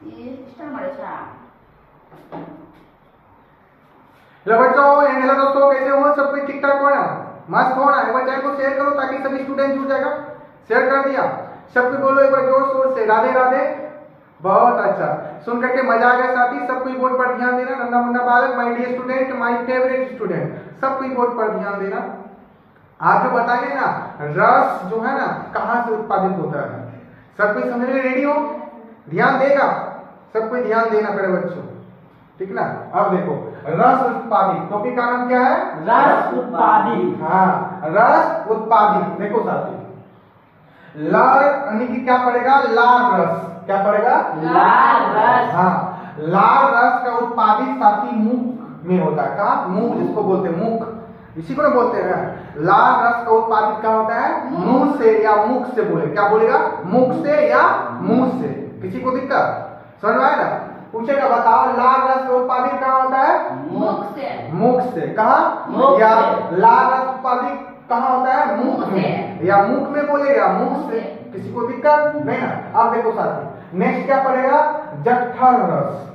Hello बच्चों, hello दोस्तों, कैसे हो? सब कुछ ठीक ठाक हो ना? मस्त हो ना? एक बार चैनल को शेयर करो ताकि सभी स्टूडेंट जुड़ जाएगा। शेयर कर दिया? सबको बोलो एक बार जोर शोर से राधे राधे। बहुत अच्छा, सुन करके मजा आ गया साथी। सब कोई बोर्ड पर ध्यान देना। नन्हा मुन्ना बालक, my dear student, my favourite student, सब कोई बोर्ड पर ध्यान देना। आज जो बताएंगे ना, रस जो है ना कहाँ से उत्पादित होता है, सब कोई समझने में रेडी हो? ध्यान देगा, सब कोई ध्यान देना करे बच्चों, ठीक ना? अब देखो, रस उत्पादित टॉपिक का नाम क्या है? रस उत्पादित। हाँ, रस उत्पादित। देखो साथी, लाल यानी कि क्या पड़ेगा? लाल रस। क्या पड़ेगा? लाल रस। हाँ, लाल रस का उत्पादित साथी मुख में होता है। कहाँ? मुख जिसको बोलते हैं, मुख, इसी को ना बोलते हैं। लाल रस का उत्पादित क्या होता है? मुंह से या मुख से। बोले क्या बोलेगा? मुख से या मुंह से। किसी को दिक्कत? समझ में आया ना? पूछेगा, बताओ लाल रस का उत्पादित कहाँ होता है? मुख से। मुख से। कहाँ? या लाल रस उत्पादित कहाँ होता है? मुख में। या मुख में बोलेगा, मुख से। किसी को दिक्कत नहीं ना? अब देखो साथी, नेक्स्ट क्या पड़ेगा? जठर रस।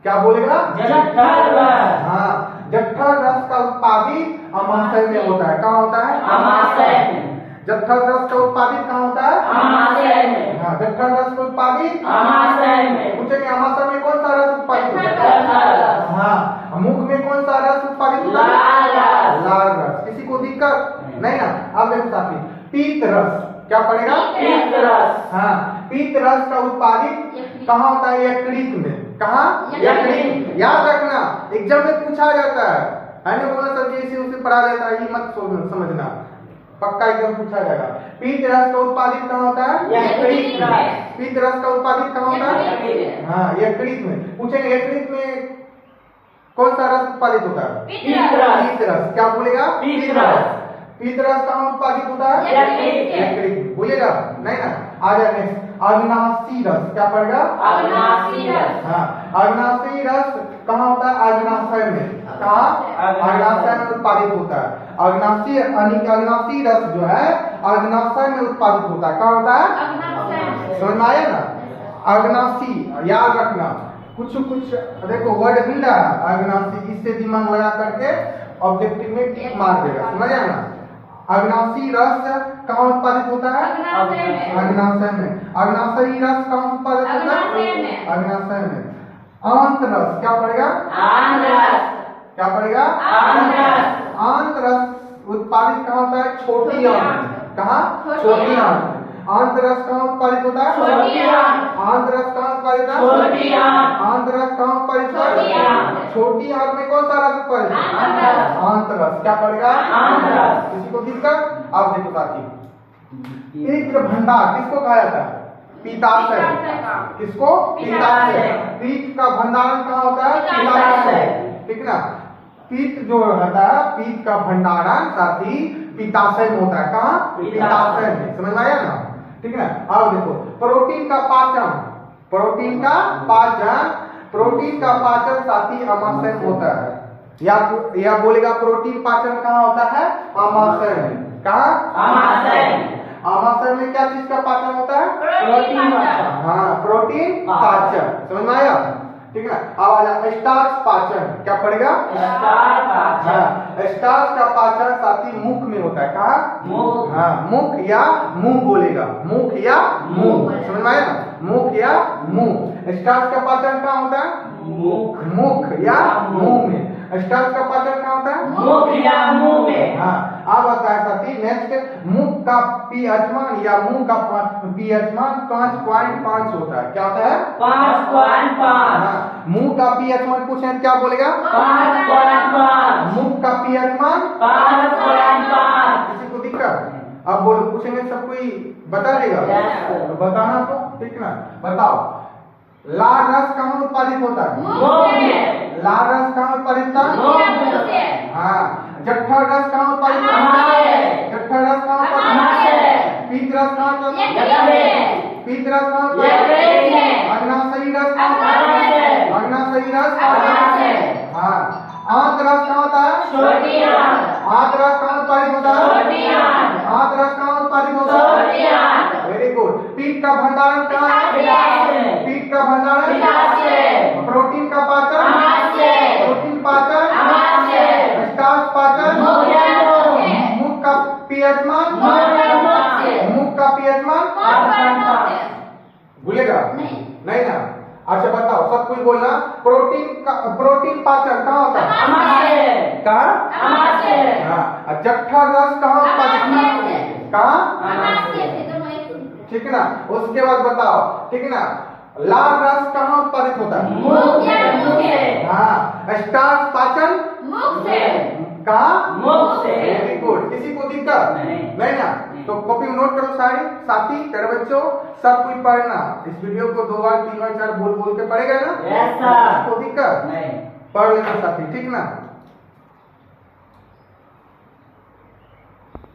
क्या बोलेगा? जठर रस। हाँ, जठर रस का उत्पादित अमाशय में होता है। कहाँ होता है? अमाशय में। जठर रस का उत्पादित कहाँ होता है? अमाशय में। हाँ, जठर रस का उत्पादित अमाशय में। पूछेंगे अमाशय में कौन सा रस उत्पादित होता है? जठर रस। हाँ, मुख में कौन सा रस उत्पादित होता है? लाल रस। लाल रस। किसी को दिक्कत नहीं ना? अब देखो साथी, पीत रस। क्या पड़ेगा? पीत रस। हाँ, पीत रस का उत्पादित कहाँ होता है? यकृत में। कहाँ? यकृत। याद रखना, एग्जाम में पूछा जाता है ना? बोला सर जैसे उसे पढ़ा जाता है, ये मत समझना, पक्का एकदम पूछा जाएगा। पीत रस का उत्पादित कहाँ होता है? यकृत में। पीत रस का उत्पादित कहाँ होता है? यकृत में। हाँ, यकृत में। पूछेंगे यकृत में कौन सा रस उत्पादित होता है? पीत रस। पीत रस। क्या बोलेगा? पीत रस। पीत रस कहाँ उत्पादित होता है? यकृत में। बोलेगा नहीं ना? आ जाए नेक्स्ट, अग्नाशी रस। क्या पड़ेगा? अग्नाशी रस। हाँ, अग्नाशी रस कहाँ होता है? अग्नाशय में। कहाँ? अग्नाशय में उत्पादित होता है। अग्नाशी अग्नाशी रस जो है अग्नाशय में उत्पादित होता है। कहाँ होता है? समझ में आया ना? अग्नाशी याद रखना, कुछ देखो वर्ड मिल रहा है अग्नाशी, इससे दिमाग लगा करके ऑब्जेक्टिव में टिक मार देगा। समझ आया ना? अग्नाशी रस कहाँ उत्पादित होता है? अग्नाशय में। अग्नाशयी रस कहाँ उत्पादित होता है? अग्नाशय में। आंत रस। क्या पड़ेगा? आंत रस। क्या पड़ेगा? आंत रस। आंत रस उत्पादित कहाँ होता है? छोटी आंत। कहाँ? छोटी आंत। आंत रस कहाँ उत्पादित होता है? छोटी आंत। आंत रस कहाँ उत्पादित होता है? छोटी आंत। आंत रस कहाँ उत्पादित होता छोटी है? आंत। छोटी आंत में कौन सा रस उत्पादित होता है? आंत रस। आंत रस। क्या पड़ेगा? आंत रस। किसी को दिक्कत? अब देखो साथी, पीत भंडार किसको कहा जाता है? पित्ताशय। किसको? पित्ताशय। पीत का भंडारण कहाँ होता है? पित्ताशय। ठीक ना? पीत जो रहता है, पीत का भंडारण साथी पित्ताशय में होता है। कहाँ? पित्ताशय में। समझ में आया ना? ठीक है ना? अब देखो, प्रोटीन का पाचन। प्रोटीन का पाचन, प्रोटीन का पाचन साथी अमाशय में होता है। या बोलेगा प्रोटीन पाचन कहाँ होता है? अमाशय में। कहाँ? अमाशय में। अमाशय में क्या चीज का पाचन होता है? प्रोटीन पाचन। हाँ, प्रोटीन पाचन। समझ में आया? ठीक है। अब आ जाए स्टार्च पाचन। क्या पड़ेगा? स्टार्च पाचन। हाँ, स्टार्च का पाचन साथी मुख में होता है। कहाँ? मुख। हाँ, मुख या मुंह बोलेगा, मुख या मुंह। समझ में आया ना? मुख या मुंह। स्टार्च का पाचन कहाँ होता है? मुख। मुख या मुंह में। स्टार्च का पाचन कहाँ होता है? मुख या मुंह में। हाँ, अब आता है साथी नेक्स्ट, मुख का पीएच मान या मुंह का पीएच मान 5.5 होता है। क्या होता है? 5.5। हाँ, मुंह का पीएच मान पूछे क्या बोलेगा? 5.5। मुख का पीएच मान 5.5। किसी को दिक्कत? अब बोलो, पूछेंगे सब कोई बता देगा? Yes, बताना तो ठीक ना? बताओ, लाल रस कहाँ उत्पादित होता है? मुख में। लाल रस कहाँ उत्पादित होता है? मुख में। हाँ, जठर रस कहाँ उत्पादित होता है? अमाशय। जठर रस कहाँ उत्पादित होता है? अमाशय। पीत रस कहाँ उत्पादित होता है? यकृत। पीत रस कहाँ उत्पादित होता है? यकृत में। अग्नाशयी रस कहाँ उत्पादित होता है? अमाशय। अग्नाशयी रस अमाशय। हाँ, आंत रस कहाँ होता है? छोटी आंत। आंत रस कहाँ उत्पादित होता है? छोटी आंत। आंत रस कहाँ उत्पादित होता है? छोटी आंत। Very good. पीत का भंडारण कहाँ है? पित्ताशय में। पीत लिपिड का भंडारण, विकास से, प्रोटीन का पाचन, आहार से, प्रोटीन पाचन, आहार से, स्टार्च पाचन, भोजन से, मुख का पीएच मान, भोजन से, मुख का पीएच मान भूलेगा नहीं ना। अच्छा बताओ, सब कुछ बोलना। प्रोटीन पाचन कहाँ होता है? आहार से, कहाँ? आहार से, हाँ, और जट्ठा रस कहाँ उत्पादित होता है? कहाँ? आहार से, ठीक है ना। उसके बाद बताओ, ठीक है ना, लाल रस कहाँ उत्पादित होता है? मुख से, हाँ, स्टार्च पाचन मुख से, कहाँ? मुख से, वेरी गुड। किसी को दिक्कत नहीं ना? तो कॉपी में नोट करो सारे साथी, तेरे बच्चों सब कुछ पढ़ना। इस वीडियो को 2 बार 3 बार 4 बोल बोल के पढ़ेगा ना? यस सर, को दिक्कत नहीं, पढ़ लेना साथी, ठीक ना।